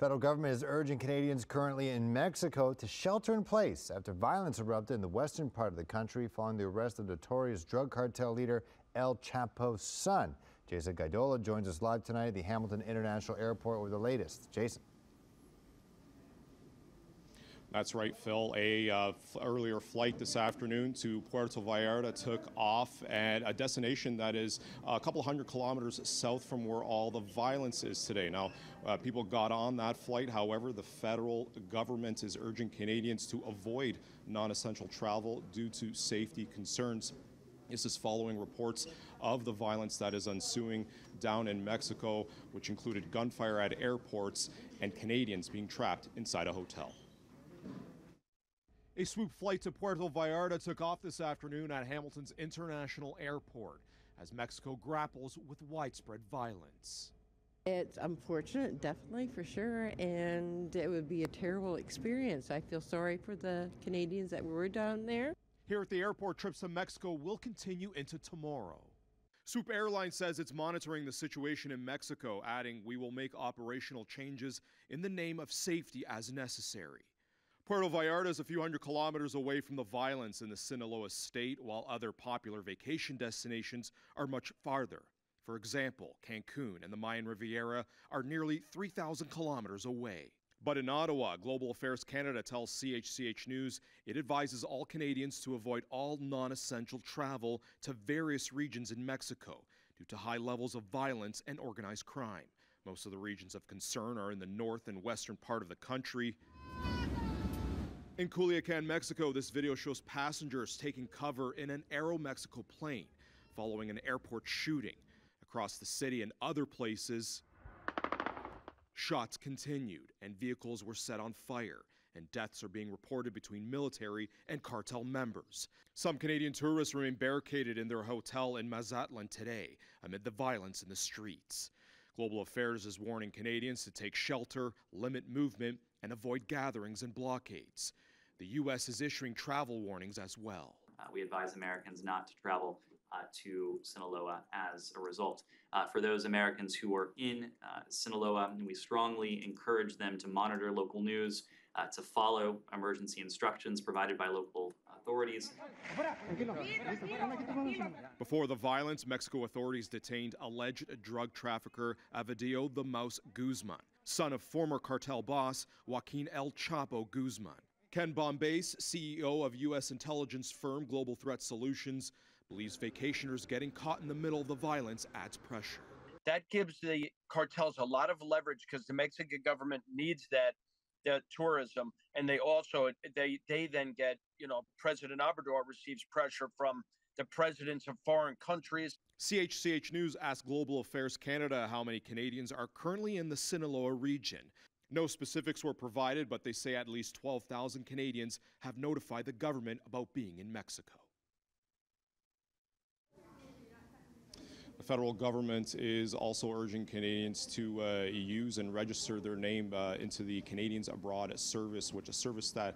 Federal government is urging Canadians currently in Mexico to shelter in place after violence erupted in the western part of the country following the arrest of notorious drug cartel leader El Chapo's son. Jason Gaidola joins us live tonight at the Hamilton International Airport with the latest. Jason. That's right, Phil. Earlier flight this afternoon to Puerto Vallarta took off at a destination that is a couple hundred kilometers south from where all the violence is today. Now, people got on that flight. However, the federal government is urging Canadians to avoid non-essential travel due to safety concerns. This is following reports of the violence that is ensuing down in Mexico, which included gunfire at airports and Canadians being trapped inside a hotel. A swoop flight to Puerto Vallarta took off this afternoon at Hamilton's International Airport as Mexico grapples with widespread violence. It's unfortunate, definitely, for sure, and it would be a terrible experience. I feel sorry for the Canadians that were down there. Here at the airport, trips to Mexico will continue into tomorrow. Swoop Airlines says it's monitoring the situation in Mexico, adding, "We will make operational changes in the name of safety as necessary." Puerto Vallarta is a few hundred kilometers away from the violence in the Sinaloa state, while other popular vacation destinations are much farther. For example, Cancun and the Mayan Riviera are nearly 3,000 kilometers away. But in Ottawa, Global Affairs Canada tells CHCH News it advises all Canadians to avoid all non-essential travel to various regions in Mexico due to high levels of violence and organized crime. Most of the regions of concern are in the north and western part of the country. In Culiacan, Mexico, this video shows passengers taking cover in an Aeromexico plane following an airport shooting. Across the city and other places, shots continued and vehicles were set on fire, and deaths are being reported between military and cartel members. Some Canadian tourists remain barricaded in their hotel in Mazatlan today amid the violence in the streets. Global Affairs is warning Canadians to take shelter, limit movement, and avoid gatherings and blockades. The U.S. is issuing travel warnings as well. We advise Americans not to travel to Sinaloa as a result. For those Americans who are in Sinaloa, we strongly encourage them to monitor local news, to follow emergency instructions provided by local authorities. Before the violence, Mexico authorities detained alleged drug trafficker Ovidio the Mouse Guzman, son of former cartel boss Joaquin El Chapo Guzman. Ken Bombay's CEO of U.S. intelligence firm Global Threat Solutions believes vacationers getting caught in the middle of the violence adds pressure. That gives the cartels a lot of leverage because the Mexican government needs that tourism, and they then get, President Obrador receives pressure from the presidents of foreign countries. CHCH News asked Global Affairs Canada how many Canadians are currently in the Sinaloa region. No specifics were provided, but they say at least 12,000 Canadians have notified the government about being in Mexico. The federal government is also urging Canadians to use and register their name into the Canadians Abroad service, which is a service that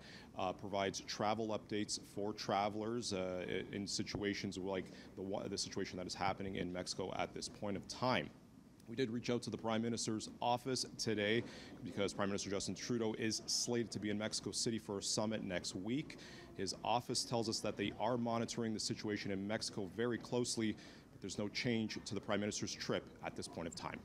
provides travel updates for travelers in situations like the situation that is happening in Mexico at this point of time. We did reach out to the Prime Minister's office today because Prime Minister Justin Trudeau is slated to be in Mexico City for a summit next week. His office tells us that they are monitoring the situation in Mexico very closely, but there's no change to the Prime Minister's trip at this point of time.